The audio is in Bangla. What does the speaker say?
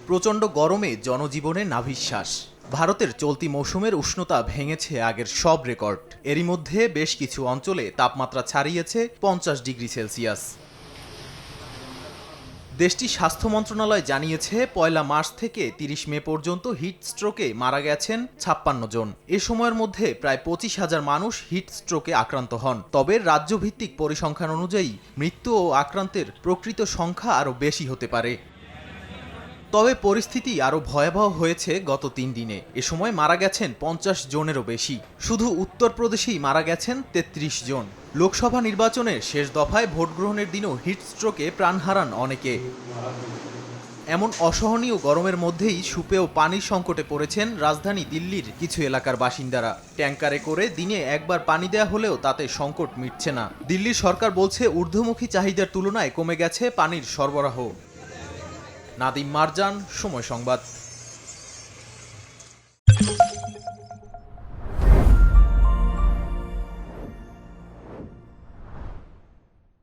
প্রচণ্ড গরমে জনজীবনে নাভিশ্বাস। ভারতের চলতি মৌসুমের উষ্ণতা ভেঙেছে আগের সব রেকর্ড। এরই মধ্যে বেশ কিছু অঞ্চলে তাপমাত্রা ছাড়িয়েছে ৫০ ডিগ্রি সেলসিয়াস। দেশটির স্বাস্থ্য মন্ত্রণালয় জানিয়েছে, পয়লা মার্চ থেকে ৩০ মে পর্যন্ত হিট স্ট্রোকে মারা গেছেন ৫৬ জন। এ সময়ের মধ্যে প্রায় ২৫,০০০ মানুষ হিট স্ট্রোকে আক্রান্ত হন। তবে রাজ্যভিত্তিক পরিসংখ্যান অনুযায়ী মৃত্যু ও আক্রান্তের প্রকৃত সংখ্যা আরও বেশি হতে পারে। তবে পরিস্থিতি আরও ভয়াবহ হয়েছে গত ৩ দিনে। এ সময় মারা গেছেন ৫০ জনেরও বেশি। শুধু উত্তরপ্রদেশেই মারা গেছেন ৩৩ জন। লোকসভা নির্বাচনের শেষ দফায় ভোট গ্রহণের দিনও হিট স্ট্রোকে প্রাণ হারান অনেকে। এমন অসহনীয় গরমের মধ্যেই সুপেয় পানির সংকটে পড়েছেন রাজধানী দিল্লির কিছু এলাকার বাসিন্দারা। ট্যাঙ্কারে করে দিনে একবার পানি দেয়া হলেও তাতে সংকট মিটছে না। দিল্লির সরকার বলছে, ঊর্ধ্বমুখী চাহিদার তুলনায় কমে গেছে পানির সরবরাহ। নাদিম মারজান, সময় সংবাদ।